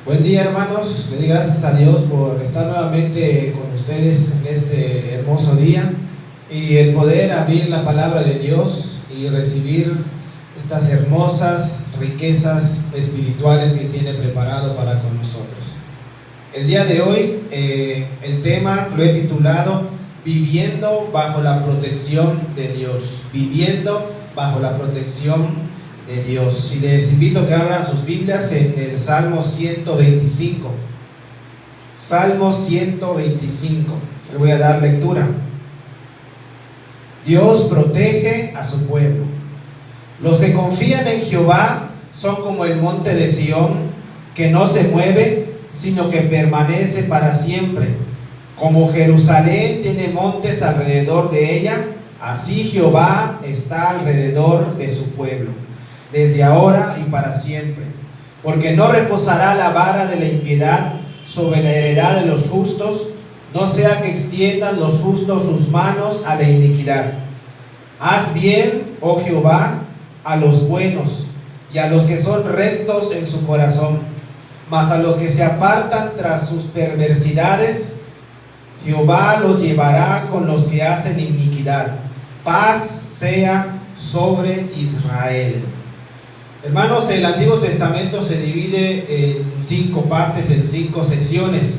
Buen día, hermanos. Le doy gracias a Dios por estar nuevamente con ustedes en este hermoso día y el poder abrir la palabra de Dios y recibir estas hermosas riquezas espirituales que tiene preparado para con nosotros. El día de hoy el tema lo he titulado Viviendo bajo la protección de Dios. Viviendo bajo la protección de Dios. Y les invito a que abran sus Biblias en el Salmo 125. Salmo 125. Le voy a dar lectura. Dios protege a su pueblo. Los que confían en Jehová son como el monte de Sión, que no se mueve, sino que permanece para siempre. Como Jerusalén tiene montes alrededor de ella, así Jehová está alrededor de su pueblo, desde ahora y para siempre. Porque no reposará la vara de la impiedad sobre la heredad de los justos, no sea que extiendan los justos sus manos a la iniquidad. Haz bien, oh Jehová, a los buenos y a los que son rectos en su corazón, mas a los que se apartan tras sus perversidades, Jehová los llevará con los que hacen iniquidad. Paz sea sobre Israel. Hermanos, el Antiguo Testamento se divide en 5 partes, en 5 secciones.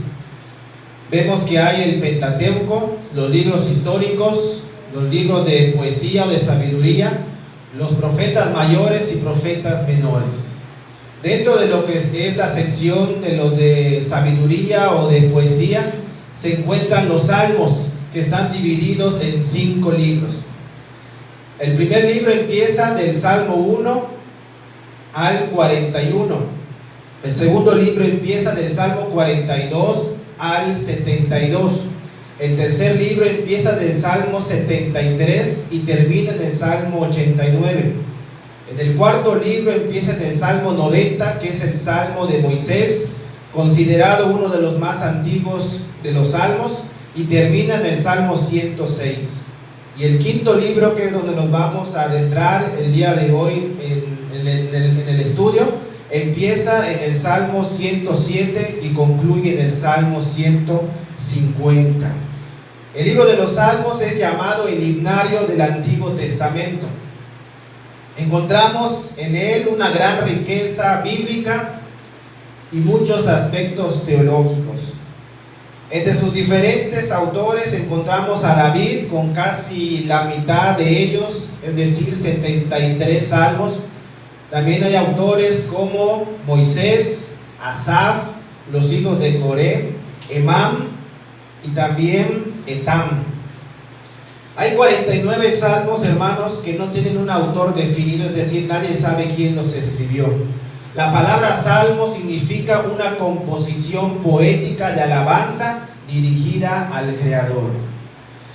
Vemos que hay el Pentateuco, los libros históricos, los libros de poesía o de sabiduría, los profetas mayores y profetas menores. Dentro de lo que es la sección de los de sabiduría o de poesía, se encuentran los salmos, que están divididos en 5 libros. El primer libro empieza del Salmo 1 al 41. El segundo libro empieza del Salmo 42 al 72. El tercer libro empieza del Salmo 73 y termina en el Salmo 89. En el cuarto libro empieza en el Salmo 90, que es el Salmo de Moisés, considerado uno de los más antiguos de los salmos, y termina en el Salmo 106. Y el quinto libro, que es donde nos vamos a adentrar el día de hoy en el estudio, empieza en el Salmo 107 y concluye en el Salmo 150. El libro de los Salmos es llamado el himnario del Antiguo Testamento. Encontramos en él una gran riqueza bíblica y muchos aspectos teológicos. Entre sus diferentes autores encontramos a David con casi la mitad de ellos, es decir, 73 salmos. También hay autores como Moisés, Asaf, los hijos de Coré, Emam y también Etam. Hay 49 salmos, hermanos, que no tienen un autor definido, es decir, nadie sabe quién los escribió. La palabra salmo significa una composición poética de alabanza dirigida al Creador.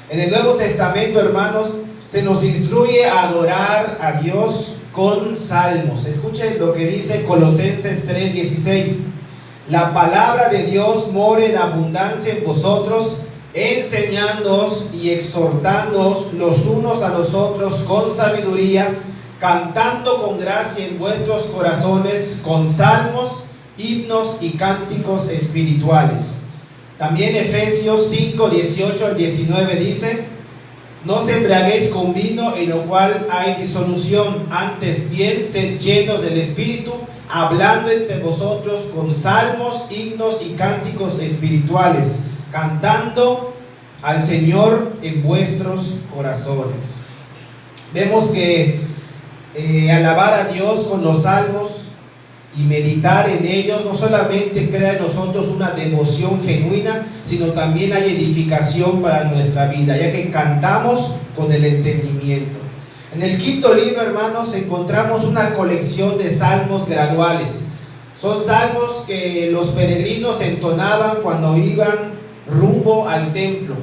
En el Nuevo Testamento, hermanos, se nos instruye a adorar a Dios con salmos. Escuchen lo que dice Colosenses 3:16. La palabra de Dios more en abundancia en vosotros, enseñándoos y exhortándoos los unos a los otros con sabiduría, cantando con gracia en vuestros corazones con salmos, himnos y cánticos espirituales. También Efesios 5:18 al 19 dice: no os embriaguéis con vino, en lo cual hay disolución, antes bien sed llenos del Espíritu, hablando entre vosotros con salmos, himnos y cánticos espirituales, cantando al Señor en vuestros corazones. Vemos que alabar a Dios con los salmos y meditar en ellos no solamente crea en nosotros una devoción genuina, sino también hay edificación para nuestra vida, ya que cantamos con el entendimiento. En el quinto libro, hermanos, encontramos una colección de salmos graduales. Son salmos que los peregrinos entonaban cuando iban rumbo al templo.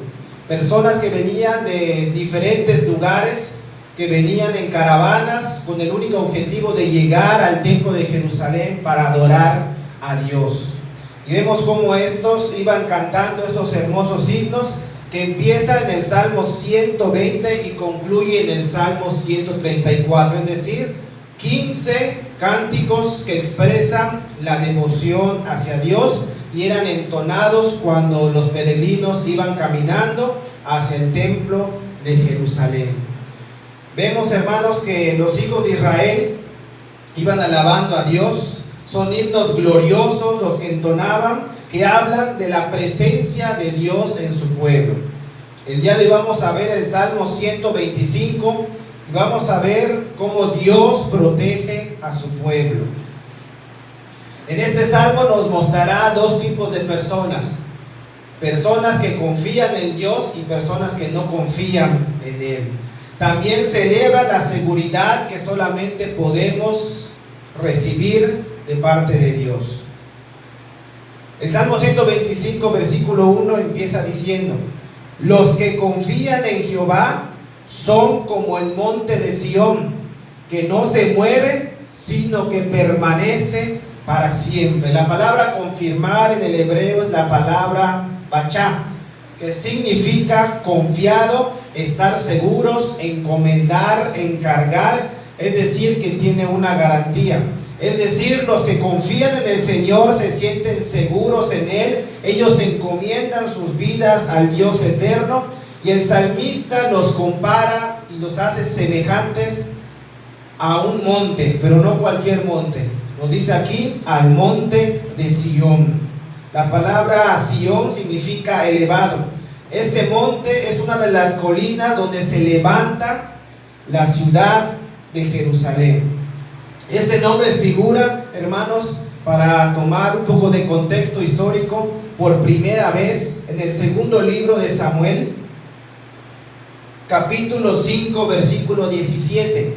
Personas que venían de diferentes lugares, que venían en caravanas con el único objetivo de llegar al templo de Jerusalén para adorar a Dios. Y vemos cómo estos iban cantando estos hermosos himnos que empieza en el Salmo 120 y concluye en el Salmo 134, es decir, 15 cánticos que expresan la devoción hacia Dios y eran entonados cuando los peregrinos iban caminando hacia el templo de Jerusalén. Vemos, hermanos, que los hijos de Israel iban alabando a Dios. Son himnos gloriosos los que entonaban, que hablan de la presencia de Dios en su pueblo. El día de hoy vamos a ver el Salmo 125 y vamos a ver cómo Dios protege a su pueblo. En este Salmo nos mostrará dos tipos de personas: personas que confían en Dios y personas que no confían en Él. También celebra la seguridad que solamente podemos recibir de parte de Dios. El Salmo 125, versículo 1 empieza diciendo: los que confían en Jehová son como el monte de Sión, que no se mueve, sino que permanece para siempre. La palabra confirmar en el hebreo es la palabra bachá, que significa confiado, estar seguros, encomendar, encargar, es decir, que tiene una garantía. Es decir, los que confían en el Señor se sienten seguros en Él, ellos encomiendan sus vidas al Dios eterno, y el salmista los compara y los hace semejantes a un monte, pero no cualquier monte. Nos dice aquí, al monte de Sión. La palabra Sión significa elevado. Este monte es una de las colinas donde se levanta la ciudad de Jerusalén. Este nombre figura, hermanos, para tomar un poco de contexto histórico, por primera vez en el segundo libro de Samuel, capítulo 5, versículo 17.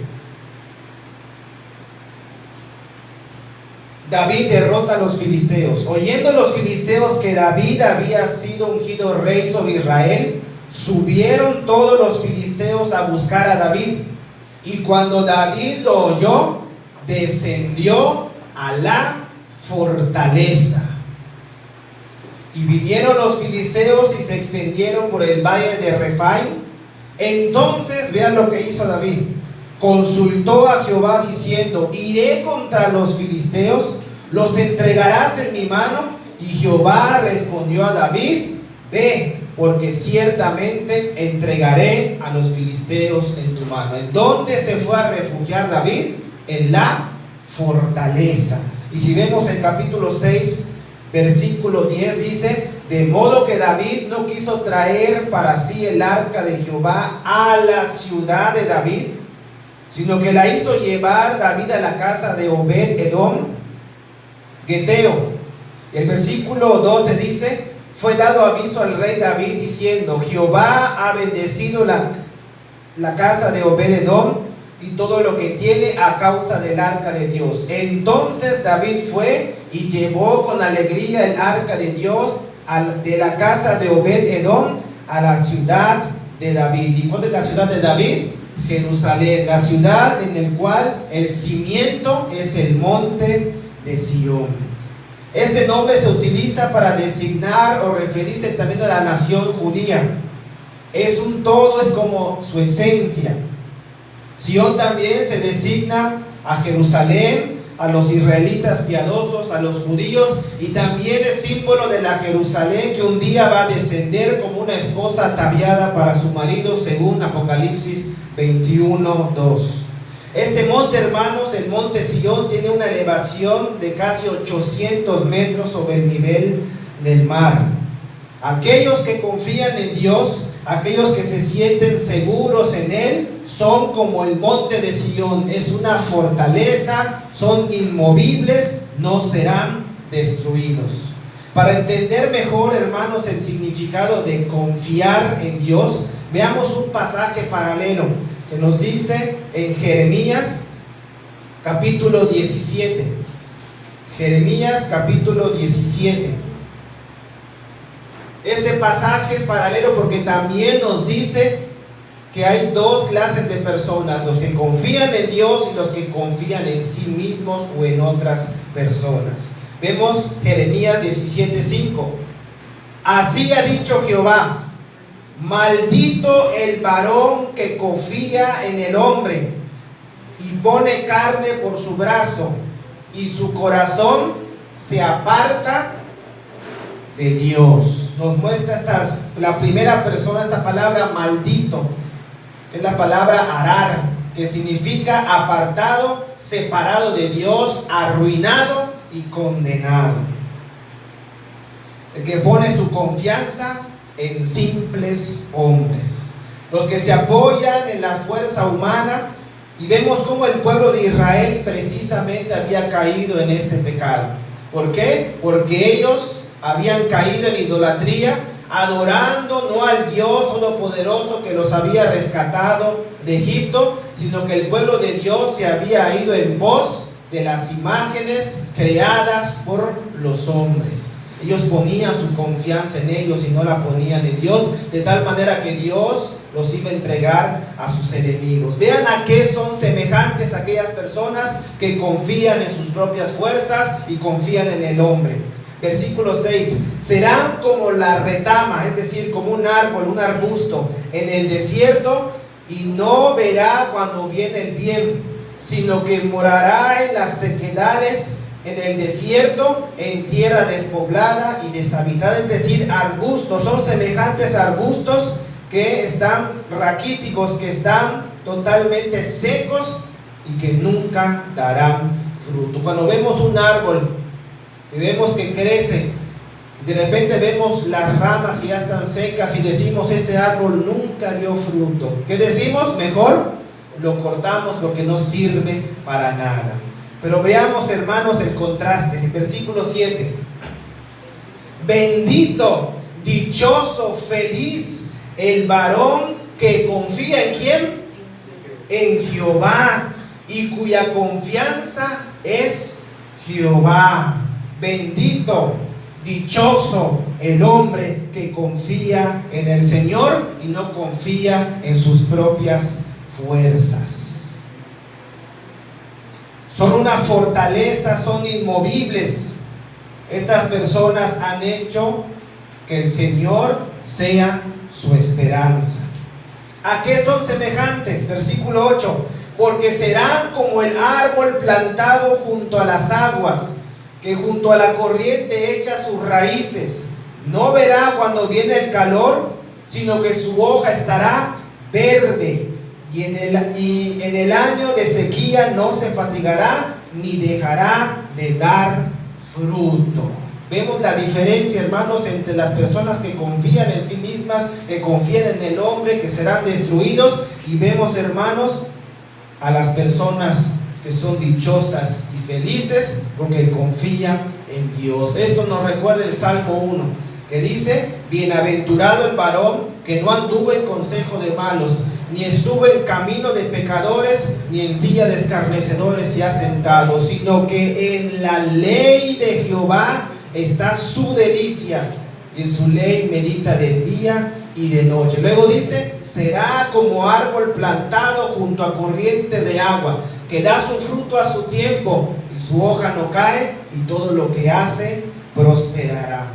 David derrota a los filisteos. Oyendo los filisteos que David había sido ungido rey sobre Israel, subieron todos los filisteos a buscar a David. Y cuando David lo oyó, descendió a la fortaleza. Y vinieron los filisteos y se extendieron por el valle de Refaim. Entonces, vean lo que hizo David. Consultó a Jehová diciendo: iré contra los filisteos, los entregarás en mi mano. Y Jehová respondió a David: ve, porque ciertamente entregaré a los filisteos en tu mano. ¿En dónde se fue a refugiar David? En la fortaleza. Y si vemos el capítulo 6, versículo 10, dice: de modo que David no quiso traer para sí el arca de Jehová a la ciudad de David, sino que la hizo llevar David a la casa de Obed-Edom, Geteo. Y el versículo 12 dice: fue dado aviso al rey David diciendo: Jehová ha bendecido la casa de Obed-Edom y todo lo que tiene a causa del arca de Dios. Entonces David fue y llevó con alegría el arca de Dios de la casa de Obed-Edom a la ciudad de David. ¿Y cuál es la ciudad de David? Jerusalén, la ciudad en la cual el cimiento es el monte de Sión. Este nombre se utiliza para designar o referirse también a la nación judía. Es un todo, es como su esencia. Sión también se designa a Jerusalén, a los israelitas piadosos, a los judíos, y también es símbolo de la Jerusalén que un día va a descender como una esposa ataviada para su marido, según Apocalipsis 21:2. Este monte, hermanos, el monte Sión, tiene una elevación de casi 800 metros sobre el nivel del mar. Aquellos que confían en Dios, aquellos que se sienten seguros en Él, son como el monte de Sión. Es una fortaleza, son inmovibles, no serán destruidos. Para entender mejor, hermanos, el significado de confiar en Dios, veamos un pasaje paralelo que nos dice en Jeremías capítulo 17. Jeremías capítulo 17. Este pasaje es paralelo porque también nos dice que hay dos clases de personas: los que confían en Dios y los que confían en sí mismos o en otras personas. Vemos Jeremías 17:5. Así ha dicho Jehová: maldito el varón que confía en el hombre y pone carne por su brazo, y su corazón se aparta de Dios. Nos muestra la primera persona, esta palabra maldito, que es la palabra arar, que significa apartado, separado de Dios, arruinado y condenado. El que pone su confianza en simples hombres, los que se apoyan en la fuerza humana. Y vemos cómo el pueblo de Israel precisamente había caído en este pecado. ¿Por qué? Porque ellos habían caído en idolatría, adorando no al Dios todopoderoso que los había rescatado de Egipto, sino que el pueblo de Dios se había ido en pos de las imágenes creadas por los hombres. Ellos ponían su confianza en ellos y no la ponían en Dios, de tal manera que Dios los iba a entregar a sus enemigos. Vean a qué son semejantes aquellas personas que confían en sus propias fuerzas y confían en el hombre. Versículo 6: serán como la retama, es decir, como un árbol, un arbusto en el desierto, y no verá cuando viene el bien, sino que morará en las sequedades, en el desierto, en tierra despoblada y deshabitada. Es decir, arbustos, son semejantes a arbustos que están raquíticos, que están totalmente secos y que nunca darán fruto. Cuando vemos un árbol y vemos que crece, y de repente vemos las ramas que ya están secas y decimos, este árbol nunca dio fruto, ¿qué decimos? Mejor lo cortamos porque no sirve para nada. Pero veamos, hermanos, el contraste. Versículo 7: bendito, dichoso, feliz el varón que confía ¿en quién? En Jehová, y cuya confianza es Jehová. Bendito, dichoso el hombre que confía en el Señor y no confía en sus propias fuerzas. Son una fortaleza, son inmovibles. Estas personas han hecho que el Señor sea su esperanza. ¿A qué son semejantes? Versículo 8: porque serán como el árbol plantado junto a las aguas, que junto a la corriente echa sus raíces. No verá cuando viene el calor, sino que su hoja estará verde, y en el año de sequía no se fatigará, ni dejará de dar fruto. Vemos la diferencia, hermanos, entre las personas que confían en sí mismas, que confían en el hombre, que serán destruidos, y vemos, hermanos, a las personas que son dichosas y felices porque confían en Dios. Esto nos recuerda el Salmo 1, que dice: bienaventurado el varón que no anduvo en consejo de malos, ni estuvo en camino de pecadores, ni en silla de escarnecedores se ha sentado, sino que en la ley de Jehová está su delicia, y en su ley medita de día y de noche. Luego dice: será como árbol plantado junto a corrientes de agua, que da su fruto a su tiempo, y su hoja no cae, y todo lo que hace prosperará.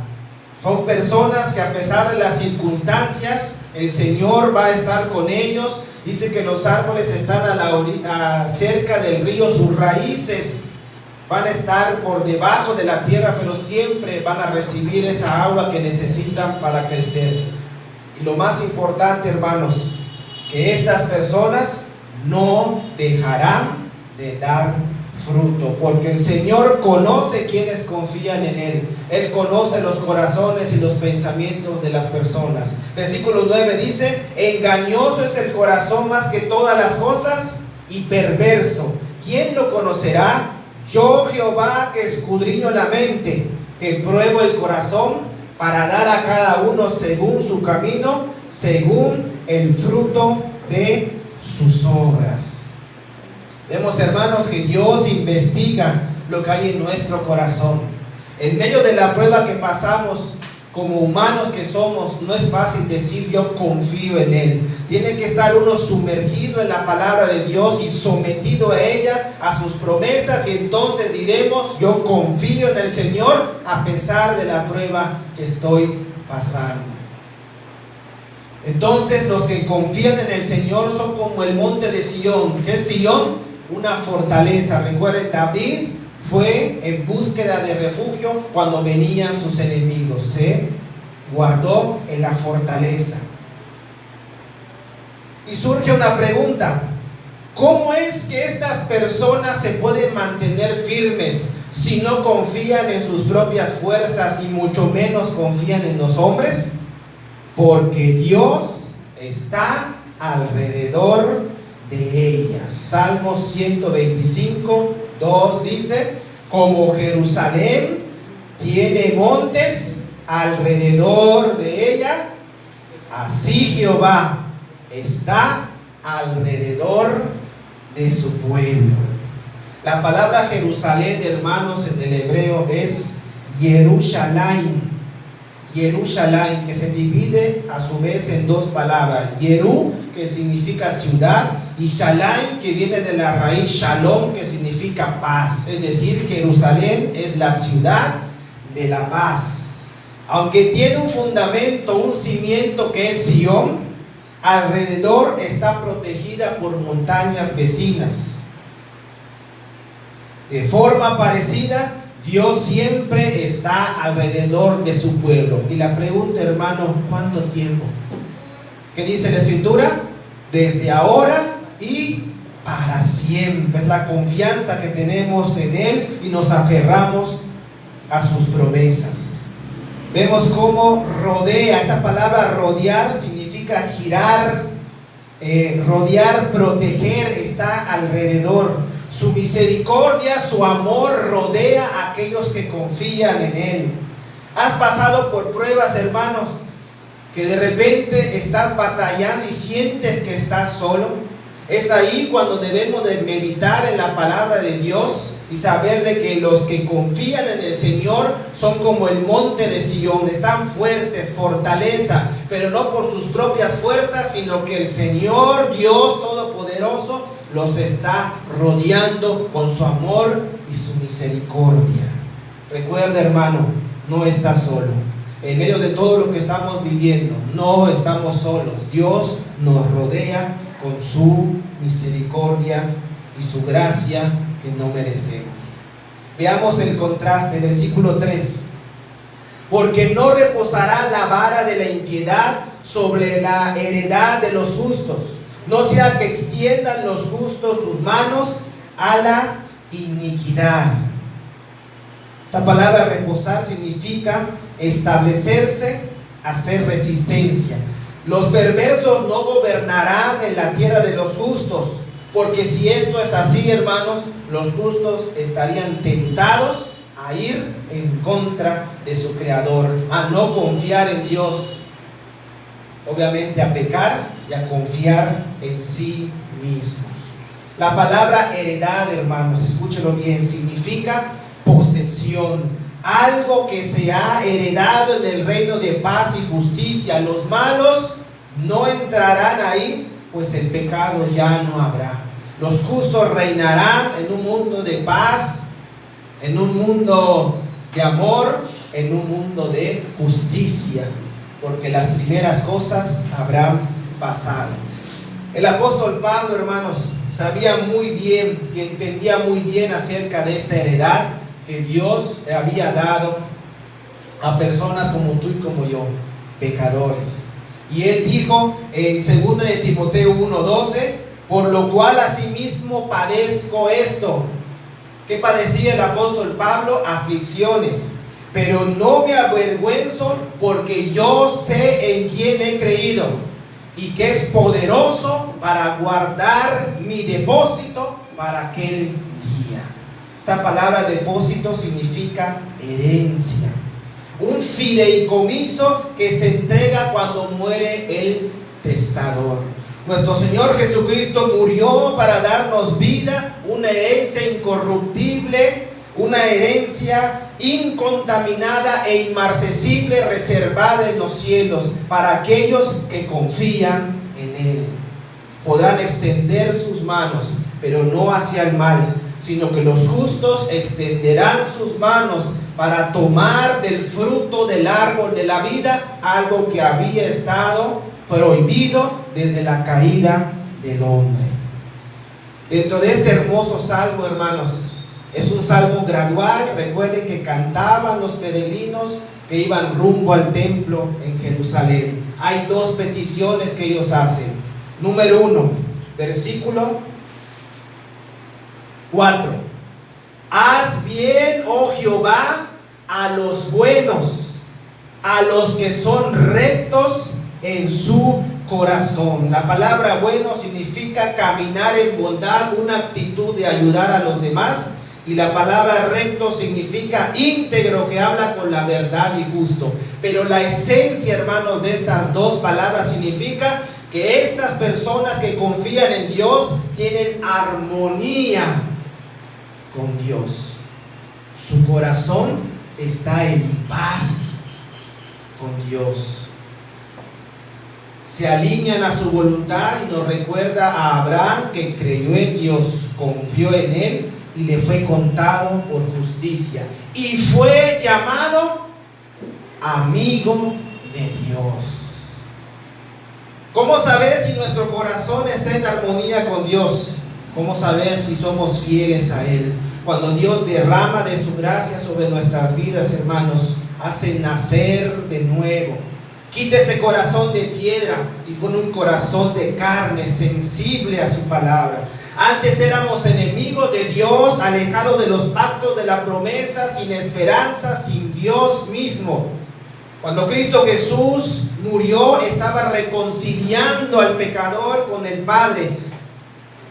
Son personas que, a pesar de las circunstancias, el Señor va a estar con ellos. Dice que los árboles están cerca del río, sus raíces van a estar por debajo de la tierra, pero siempre van a recibir esa agua que necesitan para crecer. Y lo más importante, hermanos, que estas personas no dejarán de dar fruto, porque el Señor conoce quienes confían en Él. Él conoce los corazones y los pensamientos de las personas. Versículo 9 dice: engañoso es el corazón más que todas las cosas, y perverso. ¿Quién lo conocerá? Yo, Jehová, que escudriño la mente, que pruebo el corazón, para dar a cada uno según su camino, según el fruto de sus obras. Vemos, hermanos, que Dios investiga lo que hay en nuestro corazón. En medio de la prueba que pasamos, como humanos que somos, no es fácil decir yo confío en Él. Tiene que estar uno sumergido en la palabra de Dios y sometido a ella, a sus promesas, y entonces diremos: yo confío en el Señor a pesar de la prueba que estoy pasando. Entonces los que confían en el Señor son como el monte de Sión. ¿Qué es Sión? una fortaleza. Recuerden, David fue en búsqueda de refugio cuando venían sus enemigos. Se guardó en la fortaleza. Y surge una pregunta: ¿cómo es que estas personas se pueden mantener firmes si no confían en sus propias fuerzas y mucho menos confían en los hombres? Porque Dios está alrededor de ellas. Salmos 125, 2 dice: como Jerusalén tiene montes alrededor de ella, así Jehová está alrededor de su pueblo. La palabra Jerusalén, hermanos, en el hebreo es Yerushalayim. Yerushalayim, que se divide a su vez en dos palabras: Yeru, que significa ciudad, y Shalayim, que viene de la raíz Shalom, que significa paz. Es decir, Jerusalén es la ciudad de la paz. Aunque tiene un fundamento, un cimiento que es Sión, alrededor está protegida por montañas vecinas. De forma parecida, Dios siempre está alrededor de su pueblo. Y la pregunta, hermano, ¿cuánto tiempo? ¿Qué dice la Escritura? Desde ahora y para siempre. Es la confianza que tenemos en Él y nos aferramos a sus promesas. Vemos cómo rodea. Esa palabra rodear significa girar, rodear, proteger, está alrededor. Su misericordia, su amor rodea a aquellos que confían en Él. ¿Has pasado por pruebas, hermanos, que de repente estás batallando y sientes que estás solo? Es ahí cuando debemos de meditar en la palabra de Dios y saber de que los que confían en el Señor son como el monte de Sión, están fuertes, fortaleza, pero no por sus propias fuerzas, sino que el Señor Dios Todopoderoso los está rodeando con su amor y su misericordia. Recuerda, hermano, no estás solo. En medio de todo lo que estamos viviendo, no estamos solos. Dios nos rodea con su misericordia y su gracia que no merecemos. Veamos el contraste, versículo 3. Porque no reposará la vara de la impiedad sobre la heredad de los justos, no sea que extiendan los justos sus manos a la iniquidad. Esta palabra reposar significa establecerse, hacer resistencia. Los perversos no gobernarán en la tierra de los justos, porque si esto es así, hermanos, los justos estarían tentados a ir en contra de su Creador, a no confiar en Dios, obviamente a pecar y a confiar en sí mismos. La palabra heredad, hermanos, escúchenlo bien, significa posesión, algo que se ha heredado en el reino de paz y justicia. Los malos no entrarán ahí, pues el pecado ya no habrá. Los justos reinarán en un mundo de paz, en un mundo de amor, en un mundo de justicia, porque las primeras cosas habrán pasado. El apóstol Pablo, hermanos, sabía muy bien y entendía muy bien acerca de esta heredad que Dios le había dado a personas como tú y como yo, pecadores. Y él dijo en 2 de Timoteo 1:12, por lo cual asimismo padezco esto. ¿Qué padecía el apóstol Pablo? Aflicciones. Pero no me avergüenzo, porque yo sé en quién he creído y que es poderoso para guardar mi depósito para aquel día. Esta palabra depósito significa herencia, un fideicomiso que se entrega cuando muere el testador. Nuestro Señor Jesucristo murió para darnos vida, una herencia incorruptible, una herencia incontaminada e inmarcesible, reservada en los cielos para aquellos que confían en Él. Podrán extender sus manos, pero no hacia el mal, sino que los justos extenderán sus manos para tomar del fruto del árbol de la vida, algo que había estado prohibido desde la caída del hombre. Dentro de este hermoso salmo, hermanos, es un salmo gradual. Recuerden que cantaban los peregrinos que iban rumbo al templo en Jerusalén. Hay dos peticiones que ellos hacen. Número 1, versículo 4. Haz bien, oh Jehová, a los buenos, a los que son rectos en su corazón. La palabra bueno significa caminar en bondad, una actitud de ayudar a los demás. Y la palabra recto significa íntegro, que habla con la verdad y justo. Pero la esencia, hermanos, de estas dos palabras significa que estas personas que confían en Dios tienen armonía con Dios. Su corazón está en paz con Dios. Se alinean a su voluntad y nos recuerda a Abraham, que creyó en Dios, confió en Él y le fue contado por justicia. Y fue llamado amigo de Dios. ¿Cómo saber si nuestro corazón está en armonía con Dios? ¿Cómo saber si somos fieles a Él? Cuando Dios derrama de su gracia sobre nuestras vidas, hermanos, hace nacer de nuevo. Quita ese corazón de piedra y pone un corazón de carne, sensible a su palabra. Antes éramos enemigos de Dios, alejados de los pactos de la promesa, sin esperanza, sin Dios mismo. Cuando Cristo Jesús murió, estaba reconciliando al pecador con el Padre.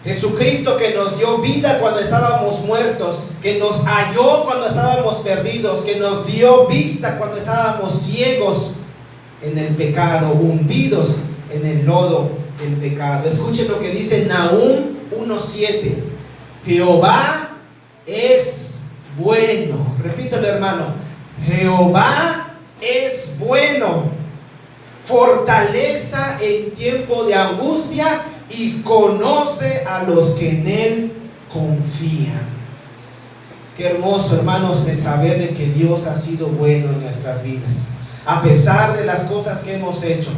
Jesucristo, que nos dio vida cuando estábamos muertos, que nos halló cuando estábamos perdidos, que nos dio vista cuando estábamos ciegos en el pecado, hundidos en el lodo del pecado. Escuchen lo que dice Nahum 1:7. Jehová es bueno. Repítelo, hermano. Jehová es bueno, fortaleza en tiempo de angustia, y conoce a los que en Él confían. Qué hermoso, hermanos, es saber de que Dios ha sido bueno en nuestras vidas, a pesar de las cosas que hemos hecho,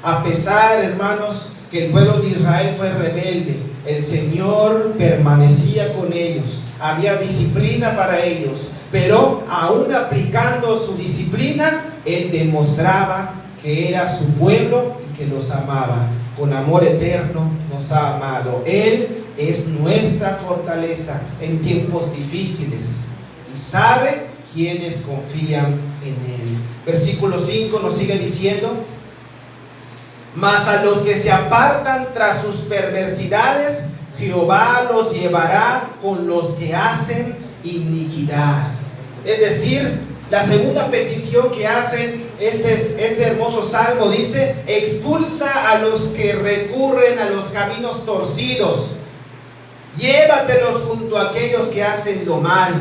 a pesar, hermanos, que el pueblo de Israel fue rebelde. El Señor permanecía con ellos, había disciplina para ellos, pero aún aplicando su disciplina, Él demostraba que era su pueblo y que los amaba. Con amor eterno nos ha amado. Él es nuestra fortaleza en tiempos difíciles y sabe quienes confían en Él. Versículo 5 nos sigue diciendo: mas a los que se apartan tras sus perversidades, Jehová los llevará con los que hacen iniquidad. Es decir, la segunda petición que hacen este hermoso salmo dice: expulsa a los que recurren a los caminos torcidos, llévatelos junto a aquellos que hacen lo malo.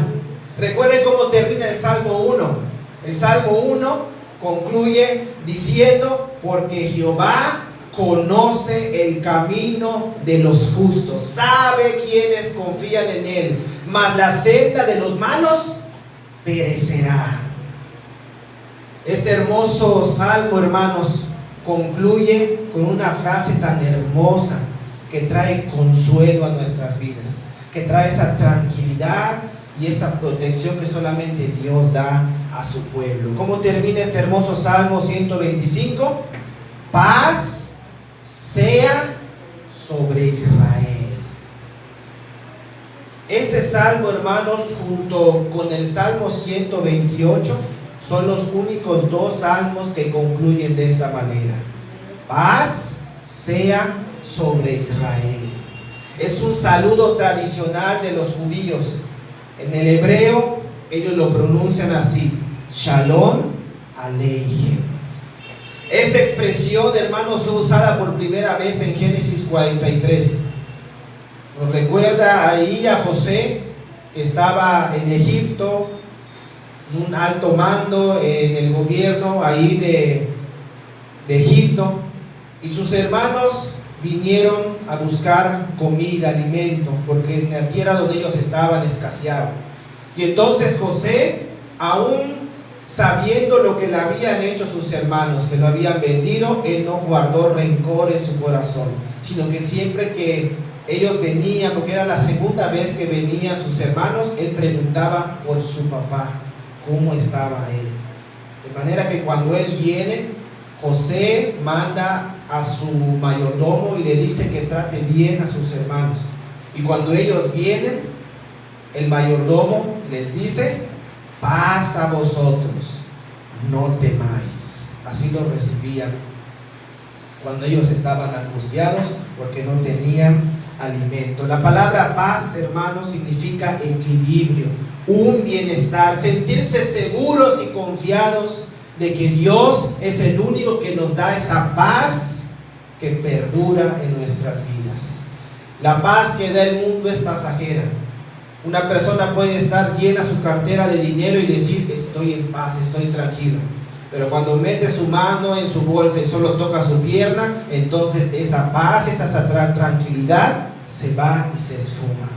Recuerden cómo termina el Salmo 1. El Salmo 1 concluye diciendo: porque Jehová conoce el camino de los justos, sabe quienes confían en Él, mas la senda de los malos perecerá. Este hermoso salmo, hermanos, concluye con una frase tan hermosa que trae consuelo a nuestras vidas, que trae esa tranquilidad y esa protección que solamente Dios da a su pueblo. ¿Cómo termina este hermoso Salmo 125? Paz sea sobre Israel. Este salmo, hermanos, junto con el Salmo 128, son los únicos dos salmos que concluyen de esta manera: paz sea sobre Israel. Es un saludo tradicional de los judíos. En el hebreo ellos lo pronuncian así: Shalom Aleichem. Esta expresión, hermanos, fue usada por primera vez en Génesis 43. Nos recuerda ahí a José, que estaba en Egipto, un alto mando en el gobierno ahí de Egipto, y sus hermanos vinieron a buscar comida, alimento, porque en la tierra donde ellos estaban escaseaba. Y entonces José, aún sabiendo lo que le habían hecho sus hermanos, que lo habían vendido, él no guardó rencor en su corazón, sino que siempre que ellos venían, porque era la segunda vez que venían sus hermanos, él preguntaba por su papá, cómo estaba él. De manera que cuando él viene, José manda a su mayordomo y le dice que trate bien a sus hermanos. Y cuando ellos vienen, el mayordomo les dice: paz a vosotros, no temáis. Así lo recibían cuando ellos estaban angustiados porque no tenían alimento. La palabra paz, hermanos, significa equilibrio, un bienestar, sentirse seguros y confiados de que Dios es el único que nos da esa paz que perdura en nuestras vidas. La paz que da el mundo es pasajera. Una persona puede estar llena su cartera de dinero y decir: estoy en paz, estoy tranquilo. Pero cuando mete su mano en su bolsa y solo toca su pierna, entonces esa paz, esa tranquilidad se va y se esfuma.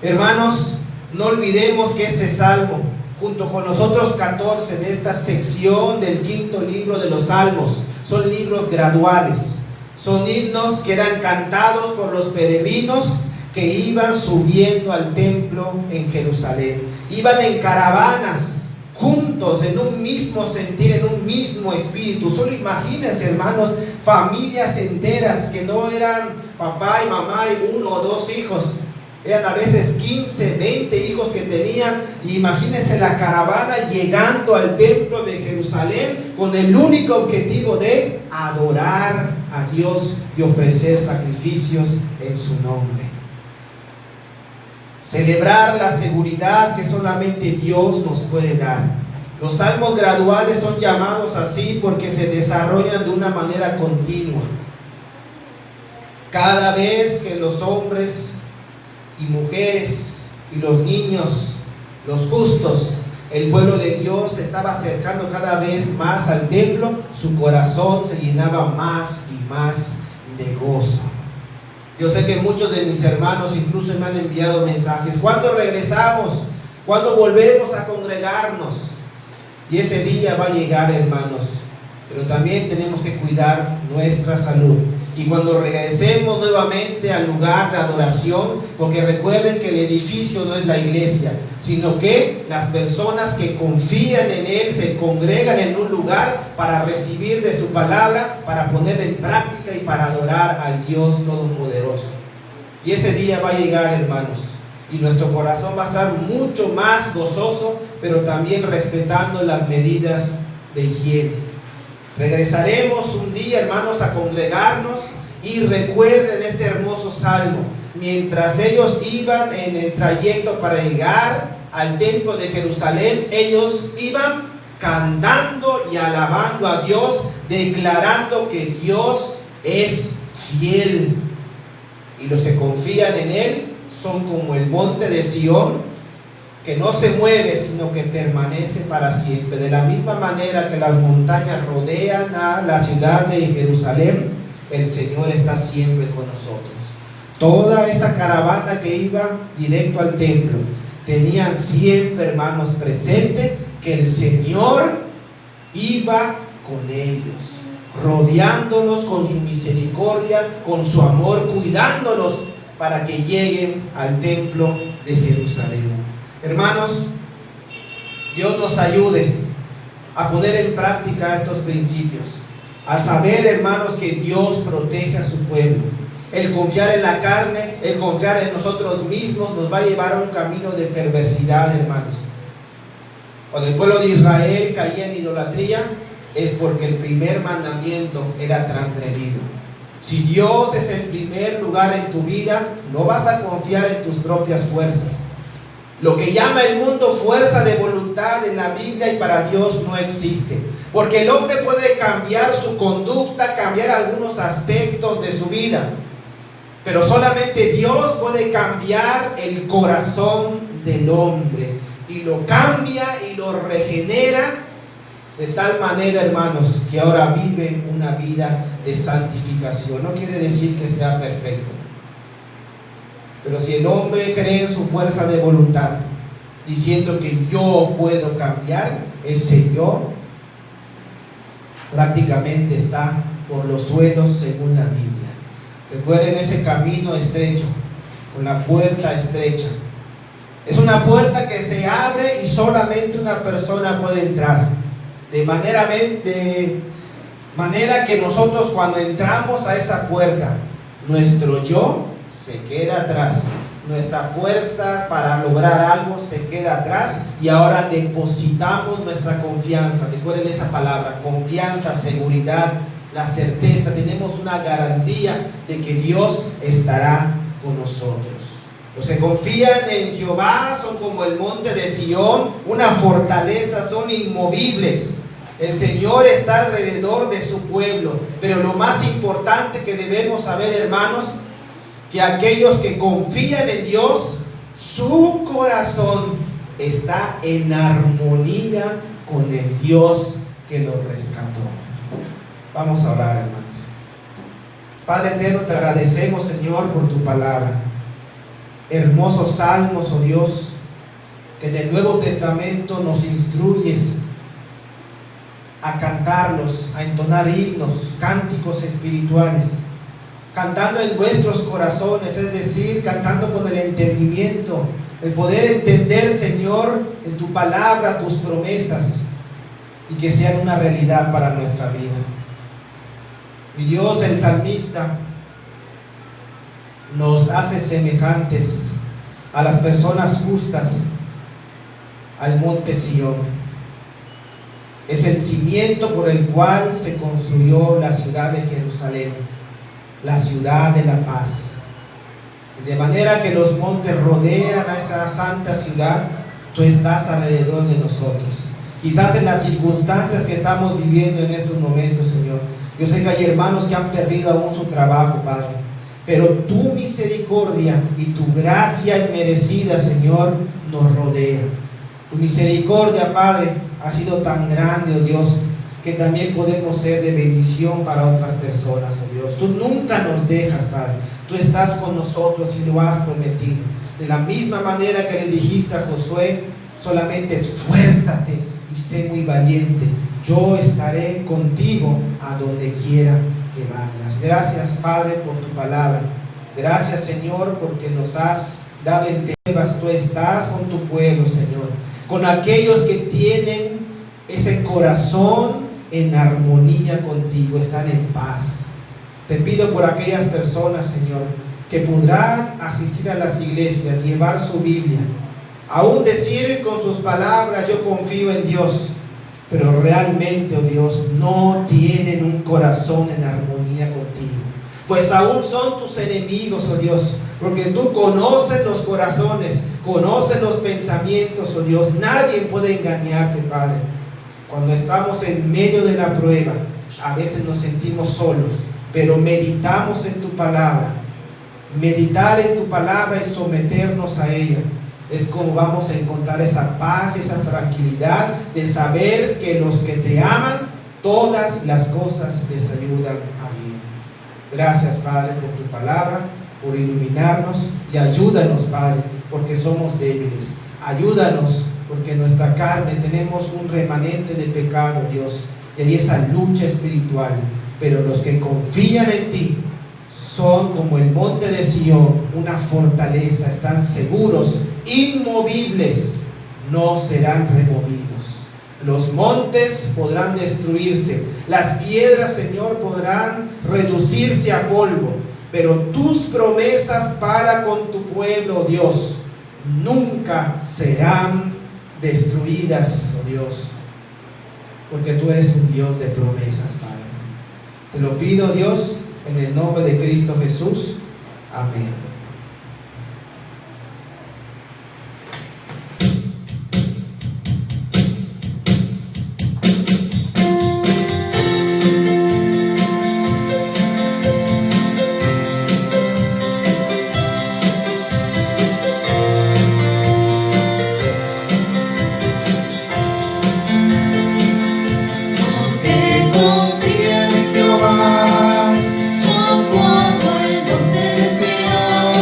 Hermanos, no olvidemos que este salmo, junto con los otros 14 de esta sección del quinto libro de los Salmos, son libros graduales. Son himnos que eran cantados por los peregrinos que iban subiendo al templo en Jerusalén. Iban en caravanas, juntos, en un mismo sentir, en un mismo espíritu. Solo imagínense, hermanos, familias enteras que no eran papá y mamá y 1 o 2 hijos. Eran a veces 15, 20 hijos que tenían. Y imagínense la caravana llegando al templo de Jerusalén con el único objetivo de adorar a Dios y ofrecer sacrificios en su nombre. Celebrar la seguridad que solamente Dios nos puede dar. Los salmos graduales son llamados así porque se desarrollan de una manera continua. Cada vez que los hombres y mujeres y los niños, los justos, el pueblo de Dios se estaba acercando cada vez más al templo, su corazón se llenaba más y más de gozo. Yo sé que muchos de mis hermanos incluso me han enviado mensajes: ¿cuándo regresamos? ¿Cuándo volvemos a congregarnos? Y ese día va a llegar, hermanos, pero también tenemos que cuidar nuestra salud. Y cuando regresemos nuevamente al lugar de adoración, porque recuerden que el edificio no es la iglesia, sino que las personas que confían en Él se congregan en un lugar para recibir de su palabra, para ponerla en práctica y para adorar al Dios Todopoderoso. Y ese día va a llegar, hermanos, y nuestro corazón va a estar mucho más gozoso, pero también respetando las medidas de higiene. Regresaremos un día, hermanos, a congregarnos. Y recuerden este hermoso salmo: mientras ellos iban en el trayecto para llegar al templo de Jerusalén, ellos iban cantando y alabando a Dios, declarando que Dios es fiel. Y los que confían en Él son como el monte de Sión, que no se mueve, sino que permanece para siempre. De la misma manera que las montañas rodean a la ciudad de Jerusalén, el Señor está siempre con nosotros. Toda esa caravana que iba directo al templo, tenían siempre, hermanos, presente que el Señor iba con ellos, rodeándolos con su misericordia, con su amor, cuidándolos para que lleguen al templo de Jerusalén. Hermanos, Dios nos ayude a poner en práctica estos principios, a saber, hermanos, que Dios protege a su pueblo. El confiar en la carne, el confiar en nosotros mismos nos va a llevar a un camino de perversidad, hermanos. Cuando el pueblo de Israel caía en idolatría, es porque el primer mandamiento era transgredido. Si Dios es el primer lugar en tu vida, no vas a confiar en tus propias fuerzas. Lo que llama el mundo fuerza de voluntad en la Biblia y para Dios no existe. Porque el hombre puede cambiar su conducta, cambiar algunos aspectos de su vida, pero solamente Dios puede cambiar el corazón del hombre. Y lo cambia y lo regenera de tal manera, hermanos, que ahora vive una vida de santificación. No quiere decir que sea perfecto, pero si el hombre cree en su fuerza de voluntad, diciendo que yo puedo cambiar, ese yo prácticamente está por los suelos según la Biblia. Recuerden ese camino estrecho, con la puerta estrecha. Es una puerta que se abre y solamente una persona puede entrar. De manera que nosotros, cuando entramos a esa puerta, nuestro yo se queda atrás. Nuestras fuerzas para lograr algo se queda atrás y ahora depositamos nuestra confianza. Recuerden esa palabra, confianza, seguridad, la certeza. Tenemos una garantía de que Dios estará con nosotros. Los que confían en Jehová son como el monte de Sión, una fortaleza, son inmovibles. El Señor está alrededor de su pueblo. Pero lo más importante que debemos saber, hermanos, que aquellos que confían en Dios, su corazón está en armonía con el Dios que los rescató. Vamos a orar, hermanos. Padre eterno, te agradecemos, Señor, por tu palabra. Hermosos salmos, oh Dios, que en el Nuevo Testamento nos instruyes a cantarlos, a entonar himnos, cánticos espirituales, cantando en nuestros corazones, es decir, cantando con el entendimiento, el poder entender, Señor, en tu palabra, tus promesas, y que sean una realidad para nuestra vida. Mi Dios, el salmista nos hace semejantes a las personas justas, al monte Sión. Es el cimiento por el cual se construyó la ciudad de Jerusalén, la ciudad de la paz. De manera que los montes rodean a esa santa ciudad, tú estás alrededor de nosotros. Quizás en las circunstancias que estamos viviendo en estos momentos, Señor, yo sé que hay hermanos que han perdido aún su trabajo, Padre, pero tu misericordia y tu gracia inmerecida, Señor, nos rodea. Tu misericordia, Padre, ha sido tan grande, oh Dios, que también podemos ser de bendición para otras personas, oh Dios. Tú nunca nos dejas, Padre. Tú estás con nosotros y lo has prometido. De la misma manera que le dijiste a Josué, solamente esfuérzate y sé muy valiente. Yo estaré contigo a donde quiera que vayas. Gracias, Padre, por tu palabra. Gracias, Señor, porque nos has dado en Tebas. Tú estás con tu pueblo, Señor, con aquellos que tienen ese corazón en armonía contigo, están en paz. Te pido por aquellas personas, Señor, que podrán asistir a las iglesias, llevar su Biblia, aún decir con sus palabras, yo confío en Dios, pero realmente, oh Dios, no tienen un corazón en armonía contigo, pues aún son tus enemigos, oh Dios, porque tú conoces los corazones, conoces los pensamientos, oh Dios. Nadie puede engañarte, Padre. Cuando estamos en medio de la prueba, a veces nos sentimos solos, pero meditamos en tu palabra. Meditar en tu palabra es someternos a ella. Es como vamos a encontrar esa paz, esa tranquilidad de saber que los que te aman, todas las cosas les ayudan a bien. Gracias, Padre, por tu palabra, por iluminarnos, y ayúdanos, Padre, porque somos débiles. Ayúdanos, porque en nuestra carne tenemos un remanente de pecado, Dios, y hay esa lucha espiritual. Pero los que confían en ti son como el monte de Sión, una fortaleza, están seguros, inmovibles, no serán removidos. Los montes podrán destruirse, las piedras, Señor, podrán reducirse a polvo, pero tus promesas para con tu pueblo, Dios, nunca serán destruidas, oh Dios, porque tú eres un Dios de promesas, Padre. Te lo pido, Dios, en el nombre de Cristo Jesús. Amén. Son como el monte de Sión.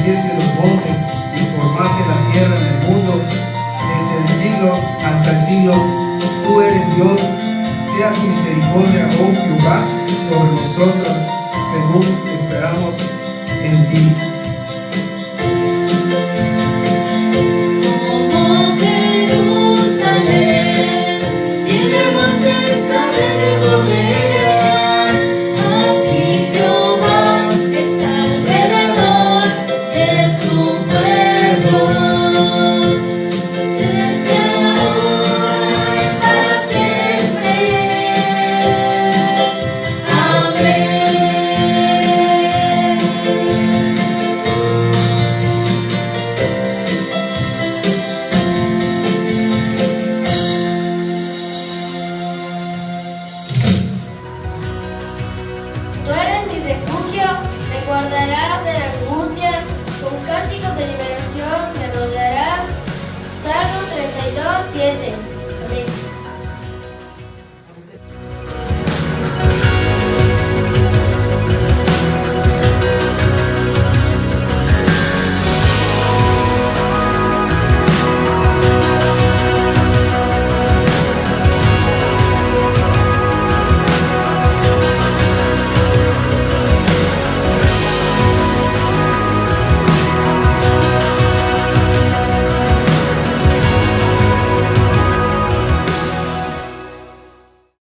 estableciese los montes y formase la tierra en el mundo, desde el siglo hasta el siglo, tú eres Dios. Sea tu misericordia, oh Jehová, sobre nosotros, según esperamos en ti. Tú eres mi refugio, me guardarás de la angustia, con cánticos de liberación